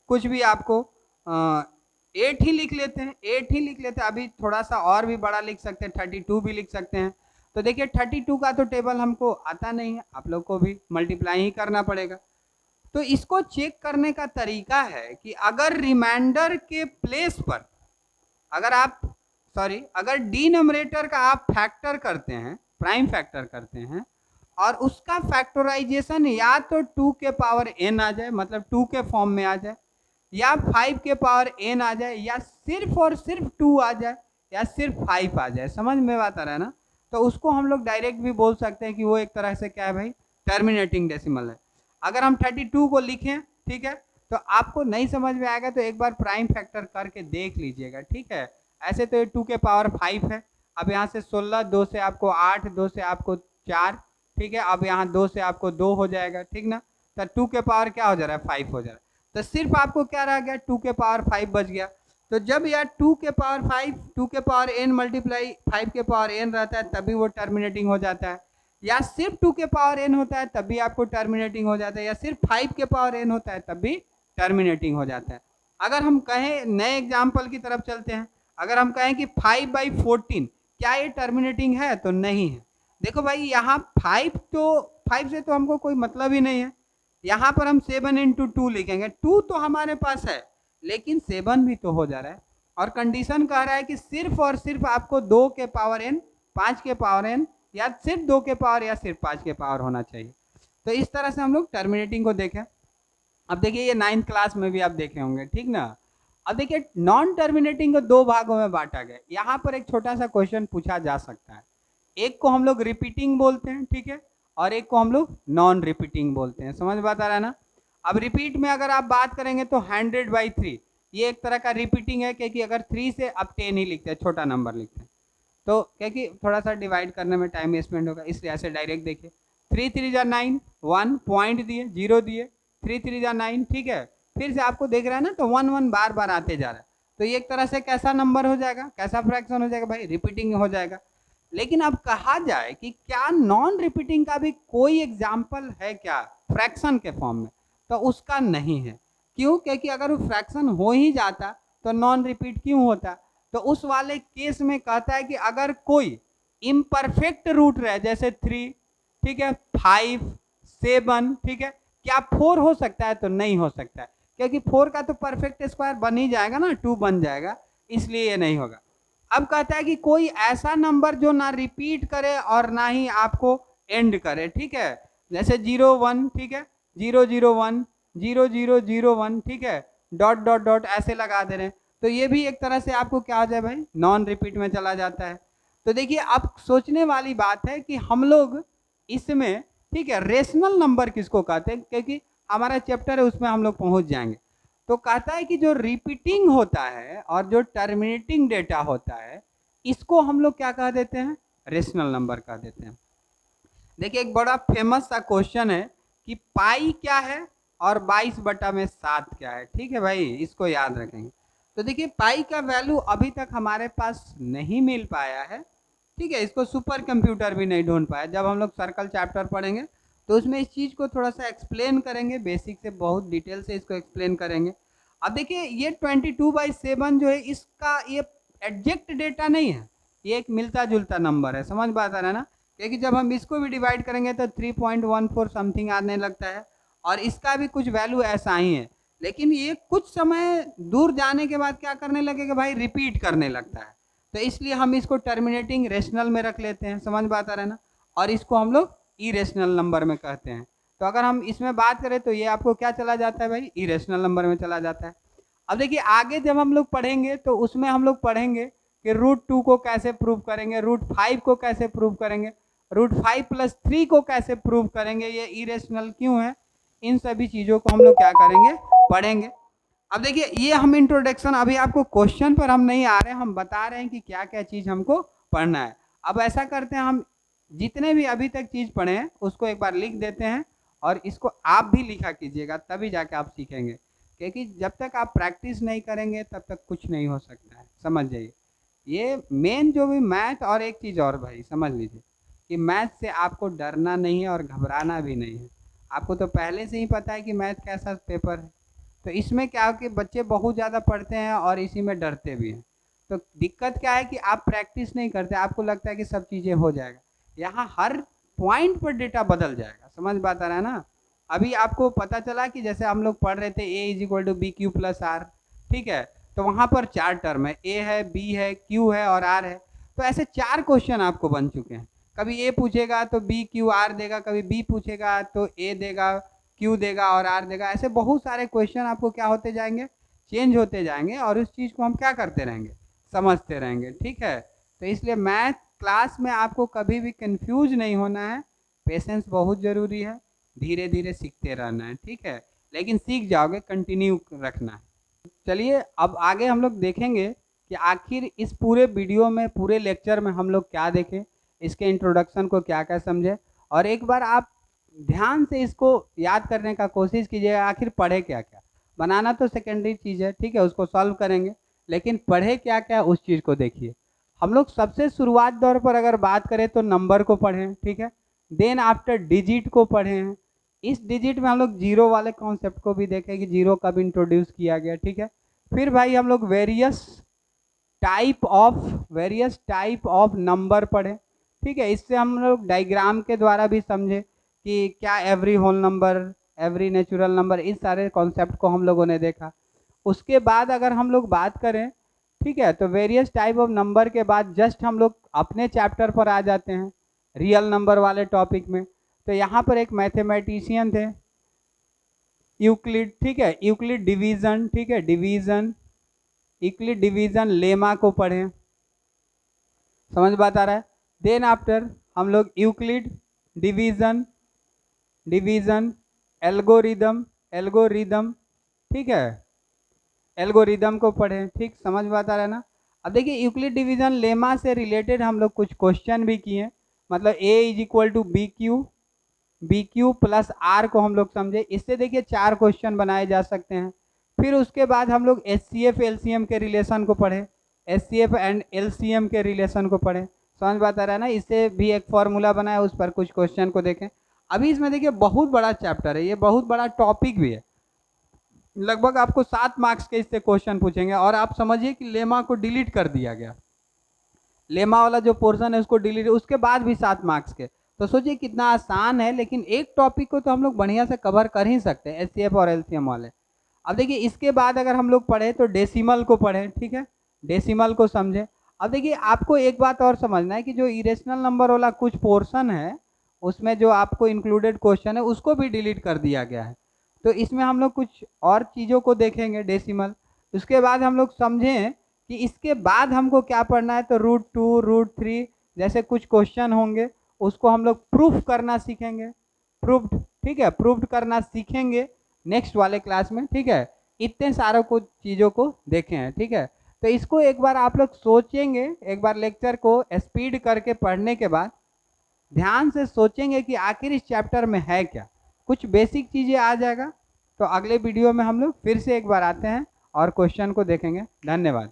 कुछ भी आपको 8 ही लिख लेते हैं, 8 ही लिख लेते हैं, अभी थोड़ा सा और भी बड़ा लिख सकते हैं, 32 भी लिख सकते हैं। तो देखिए 32 का तो टेबल हमको आता नहीं है, आप लोग को भी मल्टीप्लाई ही करना पड़ेगा। तो इसको चेक करने का तरीका है कि अगर रिमाइंडर के प्लेस पर अगर डिनोमिनेटर का आप फैक्टर करते हैं, प्राइम फैक्टर करते हैं, और उसका फैक्टराइजेशन या तो 2 के पावर n आ जाए, मतलब 2 के फॉर्म में आ जाए, या 5 के पावर n आ जाए, या सिर्फ और सिर्फ 2 आ जाए, या सिर्फ 5 आ जाए, समझ में बात आ रहा है ना, तो उसको हम लोग डायरेक्ट भी बोल सकते हैं कि वो एक तरह से क्या है भाई, टर्मिनेटिंग डेसिमल है। अगर हम 32 को लिखें, ठीक है, तो आपको नहीं समझ में आएगा तो एक बार प्राइम फैक्टर करके देख लीजिएगा, ठीक है। ऐसे तो ये 2 के पावर 5 है, अब यहाँ से 16, 2 से आपको 8, 2 से आपको 4, ठीक है, अब यहाँ 2 से आपको 2 हो जाएगा, ठीक ना, तो 2 के पावर क्या हो जा रहा है 5 हो जा रहा है, तो सिर्फ आपको क्या रह गया 2 के पावर 5 बच गया। तो जब यार 2 के पावर 5, 2 के पावर n मल्टीप्लाई 5 के पावर n रहता है तभी वो टर्मिनेटिंग हो जाता है, या सिर्फ 2 के पावर n होता है तब भी आपको टर्मिनेटिंग हो जाता है, या सिर्फ 5 के पावर n होता है तब भी टर्मिनेटिंग हो जाता है। अगर हम कहें नए एग्जाम्पल की तरफ चलते हैं, अगर हम कहें कि 5/14 क्या ये टर्मिनेटिंग है, तो नहीं है। देखो भाई यहाँ 5 से तो हमको कोई मतलब ही नहीं है, यहाँ पर हम 7 × 2 लिखेंगे, 2 तो हमारे पास है लेकिन 7 भी तो हो जा रहा है, और कंडीशन कह रहा है कि सिर्फ और सिर्फ आपको 2 के पावर n, 5 के पावर n, या सिर्फ 2 के पावर या सिर्फ 5 के पावर होना चाहिए। तो इस तरह से हम लोग टर्मिनेटिंग को देखें। अब देखिए ये 9th क्लास में भी आप देखे होंगे, ठीक ना। अब देखिए नॉन टर्मिनेटिंग को 2 भागों में बांटा गया। यहाँ पर एक छोटा सा क्वेश्चन पूछा जा सकता है, एक को हम लोग रिपीटिंग बोलते हैं, ठीक है, और एक को हम लोग नॉन रिपीटिंग बोलते हैं, समझ बात आ रहा है ना। अब रिपीट में अगर आप बात करेंगे तो 100/3 ये एक तरह का रिपीटिंग है, क्योंकि अगर 3 से अब 10 ही लिखते हैं, छोटा नंबर लिखते हैं, तो क्योंकि थोड़ा सा डिवाइड करने में टाइम स्पेंड होगा, इसलिए ऐसे डायरेक्ट देखिए 3 3 जा 9, 1 पॉइंट दिए, 0 दिए, 3 3 जा 9, ठीक है, फिर से आपको देख रहा है ना, तो 1 1 बार बार आते जा रहा है, तो ये एक तरह से कैसा नंबर हो जाएगा, कैसा फ्रैक्शन हो जाएगा भाई, रिपीटिंग हो जाएगा। लेकिन अब कहा जाए कि क्या नॉन रिपीटिंग का भी कोई एग्जाम्पल है क्या फ्रैक्शन के फॉर्म में, तो उसका नहीं है। क्यों, क्योंकि अगर वो फ्रैक्शन हो ही जाता तो नॉन रिपीट क्यों होता। तो उस वाले केस में कहता है कि अगर कोई इम्परफेक्ट रूट रहे, जैसे 3, ठीक है, 5, 7, ठीक है, क्या 4 हो सकता है, तो नहीं हो सकता है, क्योंकि 4 का तो परफेक्ट स्क्वायर बन ही जाएगा ना, 2 बन जाएगा, इसलिए ये नहीं होगा। अब कहता है कि कोई ऐसा नंबर जो ना रिपीट करे और ना ही आपको एंड करे, ठीक है, जैसे 0 1, ठीक है, 0 0 1, 0 0 0 1, ठीक है, डॉट डॉट डॉट ऐसे लगा दे रहे हैं, तो ये भी एक तरह से आपको क्या आ जाए भाई, नॉन रिपीट में चला जाता है। तो देखिए अब सोचने वाली बात है कि हम लोग इसमें, ठीक है, रेशनल नंबर किसको कहते हैं, क्योंकि हमारा चैप्टर है उसमें हम लोग पहुंच जाएंगे। तो कहता है कि जो रिपीटिंग होता है और जो टर्मिनेटिंग डेटा होता है, इसको हम लोग क्या कह देते हैं, रेशनल नंबर कह देते हैं। देखिए एक बड़ा फेमस सा क्वेश्चन है कि पाई क्या है और 22/7 क्या है, ठीक है भाई, इसको याद रखेंगे। तो देखिए पाई का वैल्यू अभी तक हमारे पास नहीं मिल पाया है, ठीक है, इसको सुपर कंप्यूटर भी नहीं ढूंढ पाया। जब हम लोग सर्कल चैप्टर पढ़ेंगे तो उसमें इस चीज़ को थोड़ा सा एक्सप्लेन करेंगे, बेसिक से बहुत डिटेल से इसको एक्सप्लेन करेंगे। अब देखिए ये 22/7 जो है, इसका ये एग्जैक्ट डेटा नहीं है, ये एक मिलता जुलता नंबर है, समझ बात आ रहा है ना, क्योंकि जब हम इसको भी डिवाइड करेंगे तो 3.14 समथिंग आने लगता है, और इसका भी कुछ वैल्यू ऐसा ही है। लेकिन ये कुछ समय दूर जाने के बाद क्या करने लगेगा भाई, रिपीट करने लगता है, तो इसलिए हम इसको टर्मिनेटिंग रेशनल में रख लेते हैं, समझ बात आ रहा है ना, और इसको हम लोग इरेशनल नंबर में कहते हैं। तो अगर हम इसमें बात करें तो ये आपको क्या चला जाता है भाई, इरेशनल नंबर में चला जाता है। अब देखिए आगे जब हम लोग पढ़ेंगे तो उसमें हम लोग पढ़ेंगे कि √2 को कैसे प्रूव करेंगे, √5 को कैसे प्रूव करेंगे, √5 + 3 को कैसे प्रूव करेंगे, ये इरेशनल क्यों है, इन सभी चीज़ों को हम लोग क्या करेंगे, पढ़ेंगे। अब देखिए ये हम इंट्रोडक्शन, अभी आपको क्वेश्चन पर हम नहीं आ रहे, हम बता रहे हैं कि क्या क्या चीज़ हमको पढ़ना है। अब ऐसा करते हैं, हम जितने भी अभी तक चीज़ पढ़े हैं उसको एक बार लिख देते हैं, और इसको आप भी लिखा कीजिएगा, तभी जाके आप सीखेंगे, क्योंकि जब तक आप प्रैक्टिस नहीं करेंगे तब तक कुछ नहीं हो सकता है, समझ जाइए। ये मेन जो भी मैथ, और एक चीज़ और भाई समझ लीजिए कि मैथ से आपको डरना नहीं है और घबराना भी नहीं है। आपको तो पहले से ही पता है कि मैथ कैसा पेपर है, तो इसमें क्या हो कि बच्चे बहुत ज़्यादा पढ़ते हैं और इसी में डरते भी हैं। तो दिक्कत क्या है कि आप प्रैक्टिस नहीं करते, आपको लगता है कि सब चीज़ें हो जाएगा। यहाँ हर पॉइंट पर डेटा बदल जाएगा, समझ बात आ रहा है ना। अभी आपको पता चला कि जैसे हम लोग पढ़ रहे थे A = BQ+R, ठीक है, तो वहाँ पर 4 टर्म है, A है, B है, Q है और R है। तो ऐसे 4 क्वेश्चन आपको बन चुके हैं। कभी A पूछेगा तो BQR देगा, कभी B पूछेगा तो A देगा, Q देगा और R देगा। ऐसे बहुत सारे क्वेश्चन आपको क्या होते जाएंगे, चेंज होते जाएंगे, और उस चीज़ को हम क्या करते रहेंगे, समझते रहेंगे, ठीक है। तो इसलिए मैथ क्लास में आपको कभी भी कंफ्यूज नहीं होना है, पेशेंस बहुत ज़रूरी है, धीरे धीरे सीखते रहना है, ठीक है, लेकिन सीख जाओगे, कंटिन्यू रखना है। चलिए अब आगे हम लोग देखेंगे कि आखिर इस पूरे वीडियो में, पूरे लेक्चर में हम लोग क्या देखें, इसके इंट्रोडक्शन को क्या क्या समझे, और एक बार आप ध्यान से इसको याद करने का कोशिश कीजिएगा, आखिर पढ़े क्या क्या। बनाना तो सेकेंडरी चीज़ है, ठीक है, उसको सॉल्व करेंगे, लेकिन पढ़े क्या क्या उस चीज़ को देखिए। हम लोग सबसे शुरुआत दौर पर अगर बात करें तो नंबर को पढ़ें, ठीक है, देन आफ्टर डिजिट को पढ़े हैं। इस डिजिट में हम लोग जीरो वाले कॉन्सेप्ट को भी देखें कि जीरो कब इंट्रोड्यूस किया गया, ठीक है। फिर भाई हम लोग वेरियस टाइप ऑफ नंबर पढ़े, ठीक है, इससे हम लोग डायग्राम के द्वारा भी समझे कि क्या every whole number, every natural number, इस सारे कॉन्सेप्ट को हम लोगों ने देखा। उसके बाद अगर हम लोग बात करें, ठीक है, तो वेरियस टाइप ऑफ नंबर के बाद जस्ट हम लोग अपने चैप्टर पर आ जाते हैं, रियल नंबर वाले टॉपिक में। तो यहाँ पर एक मैथमेटिशियन थे यूक्लिड, ठीक है, यूक्लिड डिवीजन, ठीक है, यूक्लिड डिवीजन लेमा को पढ़ें, समझ बात आ रहा है। देन आफ्टर हम लोग यूक्लिड डिवीजन एल्गोरिदम, ठीक है, एल्गोरिदम को पढ़ें, ठीक, समझ बात आ रहा है ना। अब देखिए यूक्लिड डिवीजन लेमा से रिलेटेड हम लोग कुछ क्वेश्चन भी किए, मतलब A = BQ+R को हम लोग समझे, इससे देखिए 4 क्वेश्चन बनाए जा सकते हैं। फिर उसके बाद हम लोग HCF LCM के रिलेशन को पढ़े, HCF एंड LCM के रिलेशन को पढ़े, समझ बात आ रहा है ना। इससे भी एक फॉर्मूला बनाया, उस पर कुछ क्वेश्चन को देखें। अभी इसमें देखिए बहुत बड़ा चैप्टर है, ये बहुत बड़ा टॉपिक भी है, लगभग आपको 7 मार्क्स के इससे क्वेश्चन पूछेंगे। और आप समझिए कि लेमा को डिलीट कर दिया गया, लेमा वाला जो पोर्शन है उसको डिलीट, उसके बाद भी 7 मार्क्स के। तो सोचिए कितना आसान है, लेकिन एक टॉपिक को तो हम लोग बढ़िया से कवर कर ही सकते हैं, HCF और LCM वाले। अब देखिए इसके बाद अगर हम लोग पढ़े तो डेसिमल को पढ़े, ठीक है, डेसिमल को समझे। अब देखिए आपको एक बात और समझना है कि जो इरेशनल नंबर वाला कुछ पोर्शन है, उसमें जो आपको इंक्लूडेड क्वेश्चन है उसको भी डिलीट कर दिया गया है। तो इसमें हम लोग कुछ और चीज़ों को देखेंगे डेसिमल। उसके बाद हम लोग समझें कि इसके बाद हमको क्या पढ़ना है, तो √2 √3 जैसे कुछ क्वेश्चन होंगे, उसको हम लोग प्रूफ करना सीखेंगे, प्रूफ्ड, ठीक है, प्रूफ्ड करना सीखेंगे नेक्स्ट वाले क्लास में, ठीक है। इतने सारों को चीज़ों को देखे हैं, ठीक है। तो इसको एक बार आप लोग सोचेंगे, एक बार लेक्चर को स्पीड करके पढ़ने के बाद ध्यान से सोचेंगे कि आखिर इस चैप्टर में है क्या, कुछ बेसिक चीज़ें आ जाएगा। तो अगले वीडियो में हम लोग फिर से एक बार आते हैं और क्वेश्चन को देखेंगे। धन्यवाद।